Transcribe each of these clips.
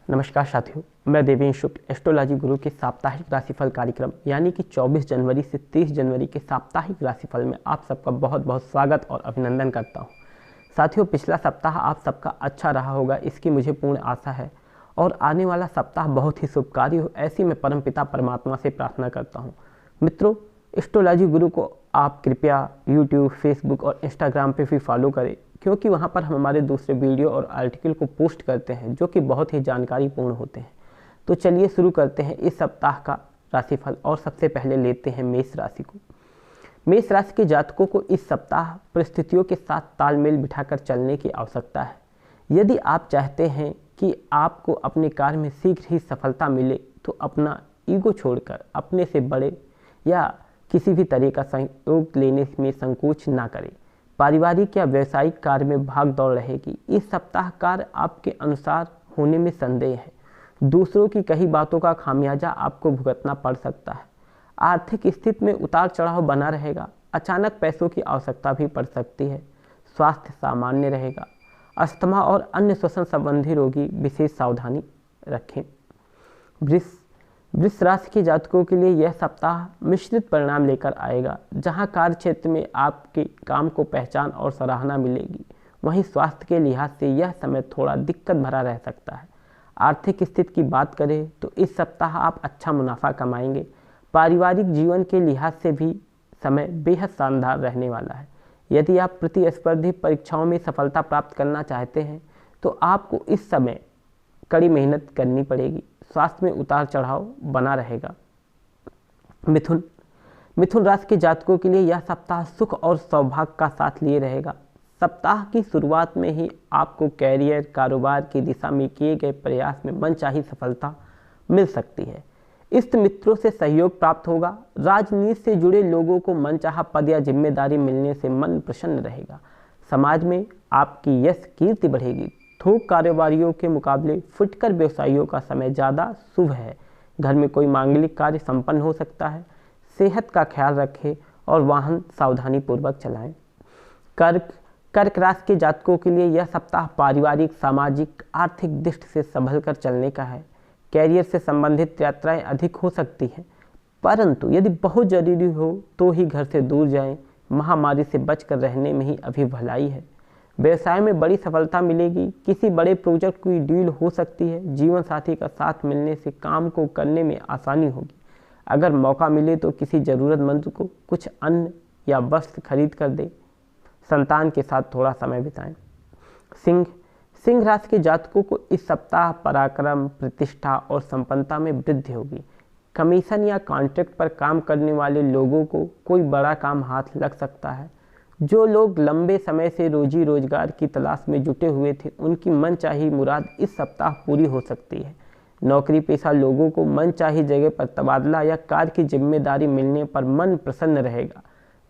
नमस्कार साथियों, मैं देवेंद्र शुक्ल एस्ट्रोलॉजी गुरु के साप्ताहिक राशिफल कार्यक्रम यानी कि 24 जनवरी से 30 जनवरी के साप्ताहिक राशिफल में आप सबका बहुत बहुत स्वागत और अभिनंदन करता हूं। साथियों, पिछला सप्ताह आप सबका अच्छा रहा होगा, इसकी मुझे पूर्ण आशा है और आने वाला सप्ताह बहुत ही शुभकारी हो, ऐसी मैं परमपिता परमात्मा से प्रार्थना करता हूँ। मित्रों, एस्ट्रोलॉजी गुरु को आप कृपया यूट्यूब, फेसबुक और इंस्टाग्राम पे भी फॉलो करें, क्योंकि वहाँ पर हम हमारे दूसरे वीडियो और आर्टिकल को पोस्ट करते हैं जो कि बहुत ही जानकारीपूर्ण होते हैं। तो चलिए शुरू करते हैं इस सप्ताह का राशिफल और सबसे पहले लेते हैं मेष राशि को। मेष राशि के जातकों को इस सप्ताह परिस्थितियों के साथ तालमेल बिठाकर चलने की आवश्यकता है। यदि आप चाहते हैं कि आपको अपने कार्य में शीघ्र ही सफलता मिले तो अपना ईगो छोड़कर अपने से बड़े या किसी भी तरह का सहयोग लेने में संकोच ना करें। पारिवारिक या व्यावसायिक कार्य में भाग दौड़ रहेगी। इस सप्ताह कार्य आपके अनुसार होने में संदेह है। दूसरों की कही बातों का खामियाजा आपको भुगतना पड़ सकता है। आर्थिक स्थिति में उतार चढ़ाव बना रहेगा। अचानक पैसों की आवश्यकता भी पड़ सकती है। स्वास्थ्य सामान्य रहेगा। अस्थमा और अन्य श्वसन संबंधी रोगी विशेष सावधानी रखें। वृष राशि के जातकों के लिए यह सप्ताह मिश्रित परिणाम लेकर आएगा। जहां कार्य क्षेत्र में आपके काम को पहचान और सराहना मिलेगी, वहीं स्वास्थ्य के लिहाज से यह समय थोड़ा दिक्कत भरा रह सकता है। आर्थिक स्थिति की बात करें तो इस सप्ताह आप अच्छा मुनाफा कमाएंगे। पारिवारिक जीवन के लिहाज से भी समय बेहद शानदार रहने वाला है। यदि आप प्रतिस्पर्धी परीक्षाओं में सफलता प्राप्त करना चाहते हैं तो आपको इस समय कड़ी मेहनत करनी पड़ेगी। स्वास्थ्य में उतार चढ़ाव बना रहेगा। मिथुन राशि के जातकों के लिए यह सप्ताह सुख और सौभाग्य का साथ लिए रहेगा। सप्ताह की शुरुआत में ही आपको कैरियर, कारोबार की दिशा में किए गए प्रयास में मनचाही सफलता मिल सकती है। इष्ट मित्रों से सहयोग प्राप्त होगा। राजनीति से जुड़े लोगों को मनचाहा पद या जिम्मेदारी मिलने से मन प्रसन्न रहेगा। समाज में आपकी यश कीर्ति बढ़ेगी। थोक कारोबारियों के मुकाबले फुटकर व्यवसायियों का समय ज़्यादा शुभ है। घर में कोई मांगलिक कार्य संपन्न हो सकता है। सेहत का ख्याल रखें और वाहन सावधानी पूर्वक चलाएं। कर्क राशि के जातकों के लिए यह सप्ताह पारिवारिक, सामाजिक, आर्थिक दृष्टि से संभल कर चलने का है। कैरियर से संबंधित यात्राएं अधिक हो सकती हैं, परंतु यदि बहुत जरूरी हो तो ही घर से दूर जाएं। महामारी से बचकर रहने में ही अभी भलाई है। व्यवसाय में बड़ी सफलता मिलेगी। किसी बड़े प्रोजेक्ट की डील हो सकती है। जीवन साथी का साथ मिलने से काम को करने में आसानी होगी। अगर मौका मिले तो किसी ज़रूरतमंद को कुछ अन्न या वस्त्र खरीद कर दें। संतान के साथ थोड़ा समय बिताएं। सिंह राशि के जातकों को इस सप्ताह पराक्रम, प्रतिष्ठा और संपन्नता में वृद्धि होगी। कमीशन या कॉन्ट्रैक्ट पर काम करने वाले लोगों को कोई बड़ा काम हाथ लग सकता है। जो लोग लंबे समय से रोजी रोजगार की तलाश में जुटे हुए थे, उनकी मनचाही मुराद इस सप्ताह पूरी हो सकती है। नौकरी पेशा लोगों को मनचाही जगह पर तबादला या कार्य की जिम्मेदारी मिलने पर मन प्रसन्न रहेगा।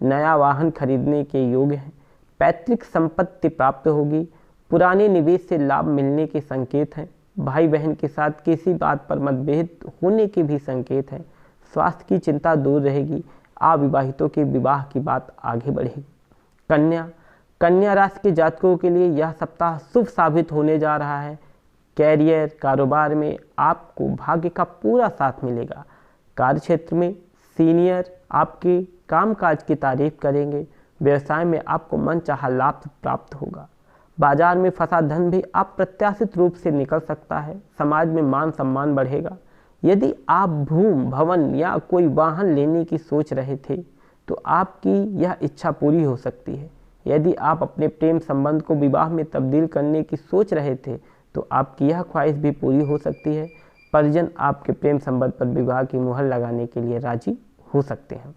नया वाहन खरीदने के योग्य हैं। पैतृक संपत्ति प्राप्त होगी। पुराने निवेश से लाभ मिलने के संकेत हैं। भाई बहन के साथ किसी बात पर मतभेद होने के भी संकेत हैं। स्वास्थ्य की चिंता दूर रहेगी। अविवाहितों के विवाह की बात आगे बढ़ेगी। कन्या राशि के जातकों के लिए यह सप्ताह शुभ साबित होने जा रहा है। कैरियर, कारोबार में आपको भाग्य का पूरा साथ मिलेगा। कार्य क्षेत्र में सीनियर आपके कामकाज की तारीफ करेंगे। व्यवसाय में आपको मनचाहा लाभ प्राप्त होगा। बाजार में फंसा धन भी अप्रत्याशित रूप से निकल सकता है। समाज में मान सम्मान बढ़ेगा। यदि आप भूमि, भवन या कोई वाहन लेने की सोच रहे थे तो आपकी यह इच्छा पूरी हो सकती है। यदि आप अपने प्रेम संबंध को विवाह में तब्दील करने की सोच रहे थे तो आपकी यह ख्वाहिश भी पूरी हो सकती है। परिजन आपके प्रेम संबंध पर विवाह की मुहर लगाने के लिए राजी हो सकते हैं।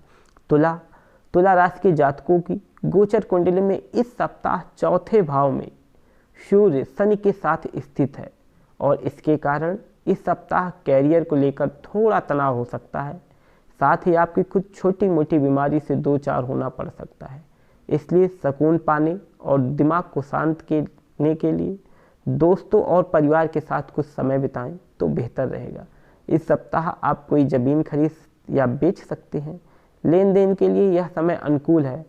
तुला राशि के जातकों की गोचर कुंडली में इस सप्ताह चौथे भाव में सूर्य शनि के साथ स्थित है और इसके कारण इस सप्ताह कैरियर को लेकर थोड़ा तनाव हो सकता है। साथ ही आपकी कुछ छोटी मोटी बीमारी से दो चार होना पड़ सकता है। इसलिए सुकून पाने और दिमाग को शांत करने के लिए दोस्तों और परिवार के साथ कुछ समय बिताएं तो बेहतर रहेगा। इस सप्ताह आप कोई ज़मीन खरीद या बेच सकते हैं। लेन देन के लिए यह समय अनुकूल है।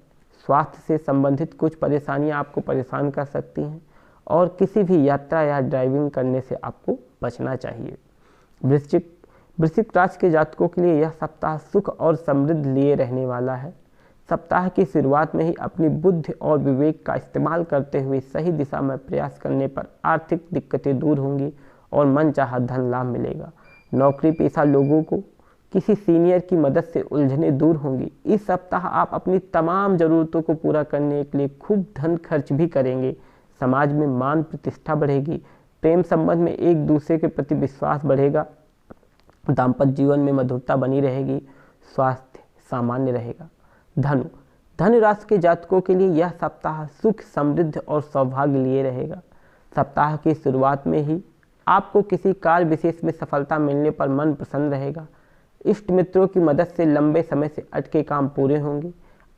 स्वास्थ्य से संबंधित कुछ परेशानियां आपको परेशान कर सकती हैं और किसी भी यात्रा या ड्राइविंग करने से आपको बचना चाहिए। वृश्चिक राशि के जातकों के लिए यह सप्ताह सुख और समृद्धि लिए रहने वाला है। सप्ताह की शुरुआत में ही अपनी बुद्धि और विवेक का इस्तेमाल करते हुए सही दिशा में प्रयास करने पर आर्थिक दिक्कतें दूर होंगी और मनचाहा धन लाभ मिलेगा। नौकरी पेशा लोगों को किसी सीनियर की मदद से उलझने दूर होंगी। इस सप्ताह आप अपनी तमाम ज़रूरतों को पूरा करने के लिए खूब धन खर्च भी करेंगे। समाज में मान प्रतिष्ठा बढ़ेगी। प्रेम संबंध में एक दूसरे के प्रति विश्वास बढ़ेगा। दाम्पत्य जीवन में मधुरता बनी रहेगी। स्वास्थ्य सामान्य रहेगा। धनु राशि के जातकों के लिए यह सप्ताह सुख समृद्धि और सौभाग्य लिए रहेगा। सप्ताह की शुरुआत में ही आपको किसी कार्य विशेष में सफलता मिलने पर मन प्रसन्न रहेगा। इष्ट मित्रों की मदद से लंबे समय से अटके काम पूरे होंगे।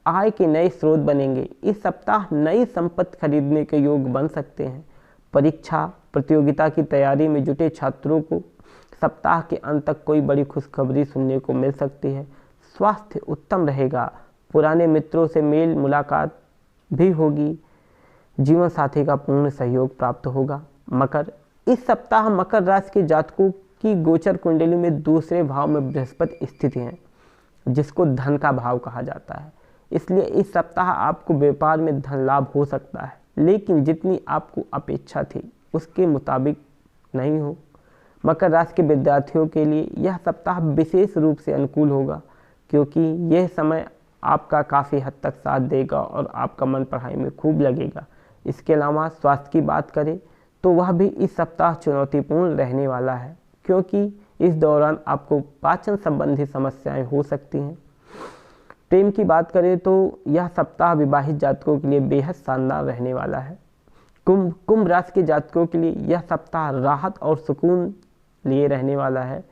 आय के नए स्रोत बनेंगे। इस सप्ताह नई संपत्ति खरीदने के योग बन सकते हैं। परीक्षा प्रतियोगिता की तैयारी में जुटे छात्रों को सप्ताह के अंत तक कोई बड़ी खुशखबरी सुनने को मिल सकती है। स्वास्थ्य उत्तम रहेगा। पुराने मित्रों से मेल मुलाकात भी होगी। जीवन साथी का पूर्ण सहयोग प्राप्त होगा। इस सप्ताह मकर राशि के जातकों की गोचर कुंडली में दूसरे भाव में बृहस्पति स्थित हैं, जिसको धन का भाव कहा जाता है। इसलिए इस सप्ताह आपको व्यापार में धन लाभ हो सकता है, लेकिन जितनी आपको अपेक्षा थी उसके मुताबिक नहीं हो। मकर राशि के विद्यार्थियों के लिए यह सप्ताह विशेष रूप से अनुकूल होगा, क्योंकि यह समय आपका काफ़ी हद तक साथ देगा और आपका मन पढ़ाई में खूब लगेगा। इसके अलावा स्वास्थ्य की बात करें तो वह भी इस सप्ताह चुनौतीपूर्ण रहने वाला है, क्योंकि इस दौरान आपको पाचन संबंधी समस्याएं हो सकती हैं। प्रेम की बात करें तो यह सप्ताह विवाहित जातकों के लिए बेहद शानदार रहने वाला है। कुंभ राशि के जातकों के लिए यह सप्ताह राहत और सुकून लिए रहने वाला है।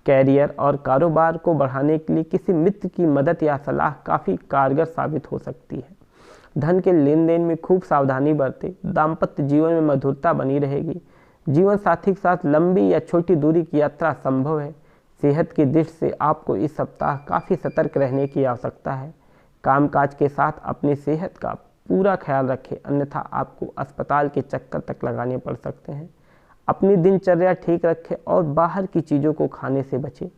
कैरियर और कारोबार को बढ़ाने के लिए किसी मित्र की मदद या सलाह काफ़ी कारगर साबित हो सकती है। धन के लेन देन में खूब सावधानी बरतें। दाम्पत्य जीवन में मधुरता बनी रहेगी। जीवन साथी के साथ लंबी या छोटी दूरी की यात्रा संभव है। सेहत की दृष्टि से आपको इस सप्ताह काफ़ी सतर्क रहने की आवश्यकता है। कामकाज के साथ अपनी सेहत का पूरा ख्याल रखें, अन्यथा आपको अस्पताल के चक्कर तक लगाने पड़ सकते हैं। अपनी दिनचर्या ठीक रखें और बाहर की चीज़ों को खाने से बचें।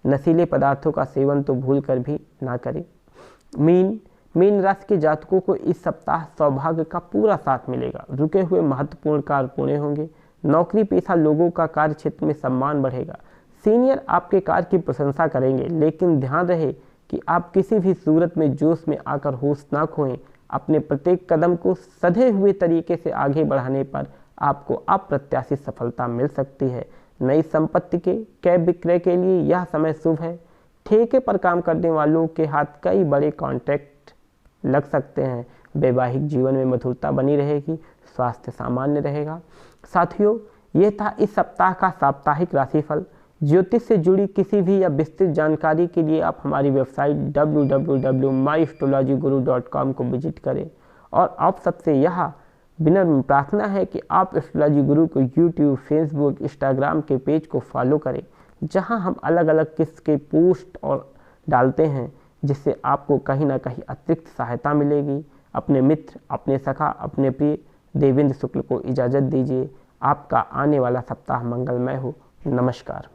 नशीले पदार्थों का सेवन तो भूल कर भी ना करें। मीन राशि के जातकों को इस सप्ताह सौभाग्य का पूरा साथ मिलेगा। रुके हुए महत्वपूर्ण कार्य पूरे होंगे। नौकरी पेशा लोगों का कार्य क्षेत्र में सम्मान बढ़ेगा। सीनियर आपके कार्य की प्रशंसा करेंगे, लेकिन ध्यान रहे कि आप किसी भी सूरत में जोश में आकर होश ना खोएं। अपने प्रत्येक कदम को सधे हुए तरीके से आगे बढ़ाने पर आपको अप्रत्याशित सफलता मिल सकती है। नई संपत्ति के क्रय विक्रय के लिए यह समय शुभ है। ठेके पर काम करने वालों के हाथ कई बड़े कॉन्ट्रैक्ट लग सकते हैं। वैवाहिक जीवन में मधुरता बनी रहेगी। स्वास्थ्य सामान्य रहेगा। साथियों, ये था इस सप्ताह का साप्ताहिक राशिफल। ज्योतिष से जुड़ी किसी भी या विस्तृत जानकारी के लिए आप हमारी वेबसाइट www.myastrologyguru.com को विजिट करें। और आप सबसे यह विनम्र प्रार्थना है कि आप एस्ट्रोलॉजी गुरु को यूट्यूब, फेसबुक, इंस्टाग्राम के पेज को फॉलो करें, जहां हम अलग अलग किस्म के पोस्ट और डालते हैं, जिससे आपको कहीं ना कहीं अतिरिक्त सहायता मिलेगी। अपने मित्र, अपने सखा, अपने प्रिय देवेंद्र शुक्ल को इजाज़त दीजिए। आपका आने वाला सप्ताह मंगलमय हो। नमस्कार।